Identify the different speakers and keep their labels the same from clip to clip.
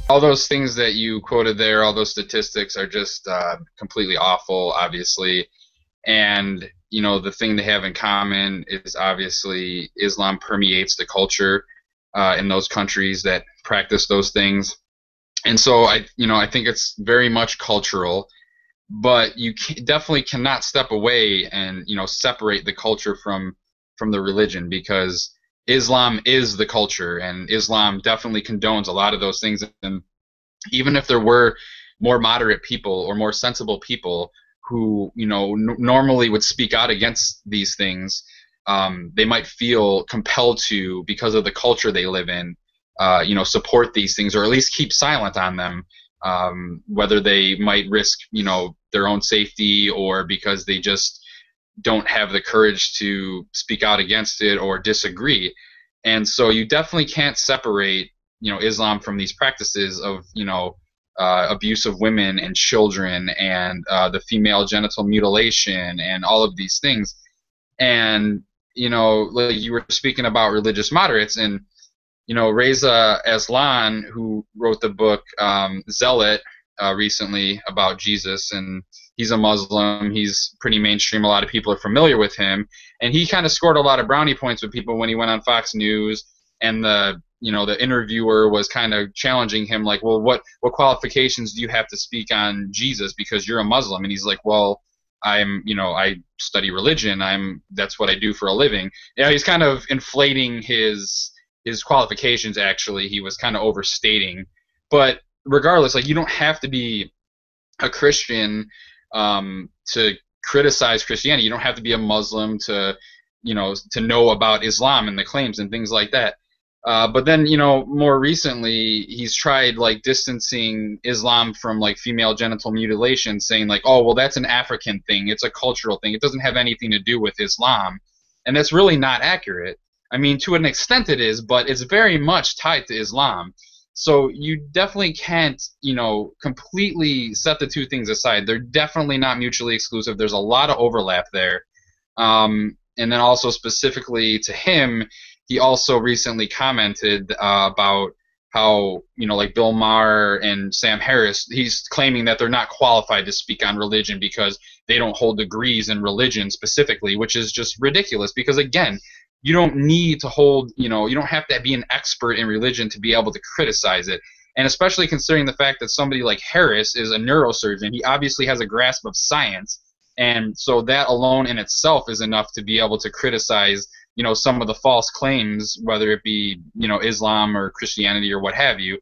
Speaker 1: All those things that you quoted there, all those statistics are just completely awful, obviously. And the thing they have in common is obviously Islam permeates the culture in those countries that practice those things. And so I think it's very much cultural, but you definitely cannot step away and separate the culture from the religion, because Islam is the culture, and Islam definitely condones a lot of those things. And even if there were more moderate people or more sensible people who normally would speak out against these things, they might feel compelled to, because of the culture they live in, support these things, or at least keep silent on them, whether they might risk their own safety, or because they just don't have the courage to speak out against it or disagree. And so you definitely can't separate Islam from these practices of abuse of women and children, and the female genital mutilation and all of these things. And like you were speaking about religious moderates, and Reza Aslan, who wrote the book Zealot recently about Jesus, and he's a Muslim. He's pretty mainstream. A lot of people are familiar with him, and he kind of scored a lot of brownie points with people when he went on Fox News, and the interviewer was kind of challenging him, like, well, what qualifications do you have to speak on Jesus because you're a Muslim? And he's like, well, I study religion. That's what I do for a living. He's kind of inflating his qualifications. Actually, he was kind of overstating. But regardless, like, you don't have to be a Christian to criticize Christianity. You don't have to be a Muslim to know about Islam and the claims and things like that. But then, more recently, he's tried like distancing Islam from like female genital mutilation, saying like, oh, well, that's an African thing. It's a cultural thing. It doesn't have anything to do with Islam. And that's really not accurate. I mean, to an extent it is, but it's very much tied to Islam. So you definitely can't, completely set the two things aside. They're definitely not mutually exclusive. There's a lot of overlap there. And then also specifically to him, he also recently commented about how, like Bill Maher and Sam Harris, he's claiming that they're not qualified to speak on religion because they don't hold degrees in religion specifically, which is just ridiculous because, again, you don't need to hold, you don't have to be an expert in religion to be able to criticize it. And especially considering the fact that somebody like Harris is a neurosurgeon, he obviously has a grasp of science. And so that alone in itself is enough to be able to criticize some of the false claims, whether it be Islam or Christianity or what have you.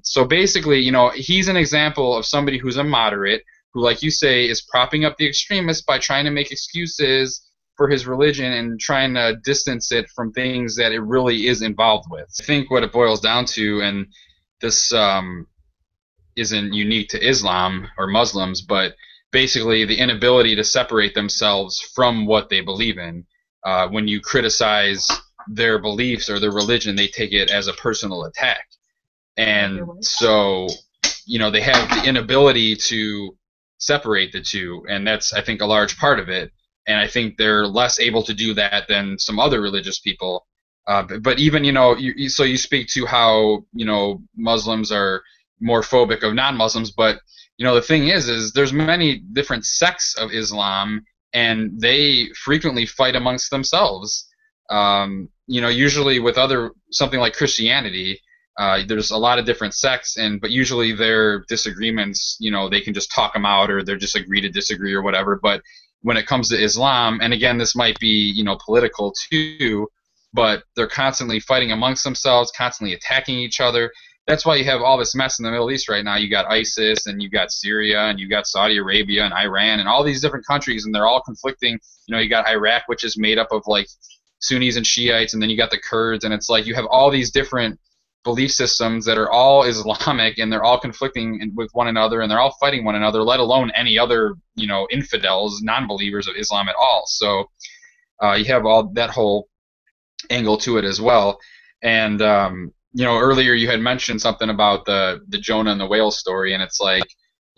Speaker 1: So basically, he's an example of somebody who's a moderate who, like you say, is propping up the extremists by trying to make excuses for his religion and trying to distance it from things that it really is involved with. I think what it boils down to, and this isn't unique to Islam or Muslims, but basically the inability to separate themselves from what they believe in. When you criticize their beliefs or their religion, they take it as a personal attack. And so, they have the inability to separate the two, and that's, I think, a large part of it. And I think they're less able to do that than some other religious people. But even, so you speak to how, Muslims are more phobic of non-Muslims, but, the thing is there's many different sects of Islam, and they frequently fight amongst themselves. Usually with something like Christianity, there's a lot of different sects, but usually their disagreements, they can just talk them out, or they're just agree to disagree or whatever. But when it comes to Islam, and again, this might be, political too, but they're constantly fighting amongst themselves, constantly attacking each other. That's why you have all this mess in the Middle East right now. You got ISIS, and you got Syria, and you got Saudi Arabia and Iran, and all these different countries, and they're all conflicting. You got Iraq, which is made up of like Sunnis and Shiites, and then you got the Kurds, and it's like you have all these different belief systems that are all Islamic, and they're all conflicting with one another, and they're all fighting one another, let alone any other, infidels, non-believers of Islam at all. So you have all that whole angle to it as well. And earlier you had mentioned something about the Jonah and the whale story, and it's like,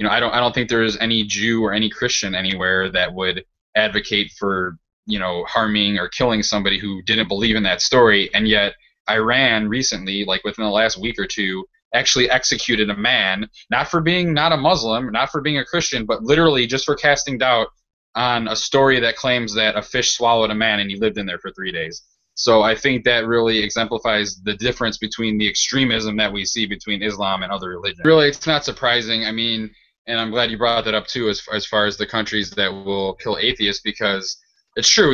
Speaker 1: I don't think there is any Jew or any Christian anywhere that would advocate for harming or killing somebody who didn't believe in that story. And yet Iran recently, like within the last week or two, actually executed a man, not for being not a Muslim, not for being a Christian, but literally just for casting doubt on a story that claims that a fish swallowed a man and he lived in there for 3 days. So I think that really exemplifies the difference between the extremism that we see between Islam and other religions. Really, it's not surprising. I mean, and I'm glad you brought that up too, as far as the countries that will kill atheists, because it's true.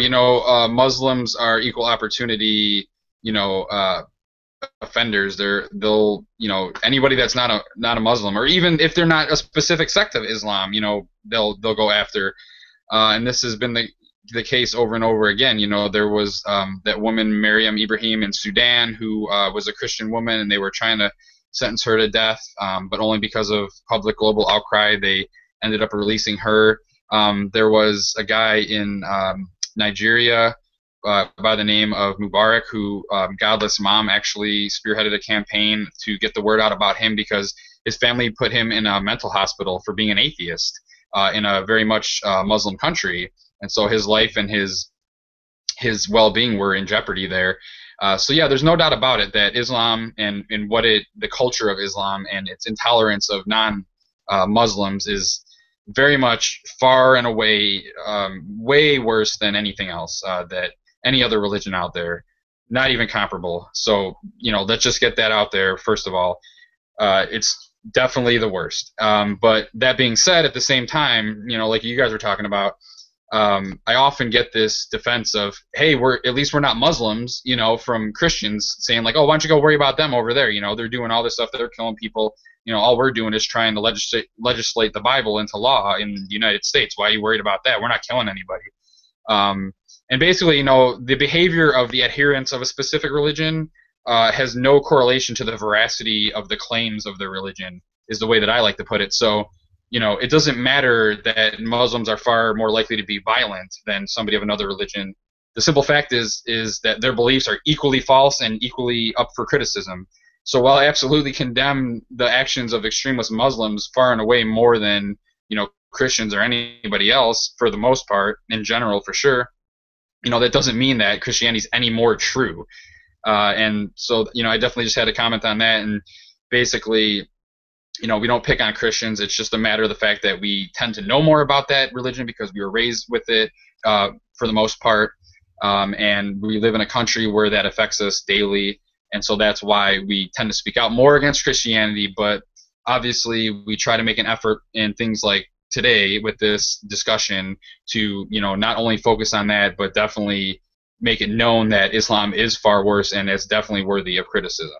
Speaker 1: Muslims are equal opportunity, offenders. They'll anybody that's not a Muslim, or even if they're not a specific sect of Islam, they'll go after. And this has been the case over and over again. There was that woman Maryam Ibrahim in Sudan who was a Christian woman, and they were trying to sentence her to death, but only because of public global outcry they ended up releasing her. There was a guy in Nigeria by the name of Mubarak who Godless Mom actually spearheaded a campaign to get the word out about him because his family put him in a mental hospital for being an atheist in a very much Muslim country, and so his life and his well-being were in jeopardy there. So yeah, there's no doubt about it that Islam and the culture of Islam and its intolerance of non-Muslims is very much far and away way worse than anything else that any other religion out there, not even comparable. So let's just get that out there first of all. It's definitely the worst. But that being said, at the same time, like you guys were talking about, I often get this defense of, hey, at least we're not Muslims, from Christians saying like, oh, why don't you go worry about them over there? They're doing all this stuff, they're killing people. All we're doing is trying to legislate the Bible into law in the United States. Why are you worried about that? We're not killing anybody. And basically, the behavior of the adherents of a specific religion has no correlation to the veracity of the claims of the religion, is the way that I like to put it. So, it doesn't matter that Muslims are far more likely to be violent than somebody of another religion. The simple fact is that their beliefs are equally false and equally up for criticism. So while I absolutely condemn the actions of extremist Muslims far and away more than, Christians or anybody else, for the most part, in general, for sure, that doesn't mean that Christianity is any more true. And so, I definitely just had to comment on that. And basically, we don't pick on Christians. It's just a matter of the fact that we tend to know more about that religion because we were raised with it for the most part. And we live in a country where that affects us daily. And so that's why we tend to speak out more against Christianity. But obviously, we try to make an effort in things like today with this discussion to, not only focus on that, but definitely make it known that Islam is far worse and it's definitely worthy of criticism.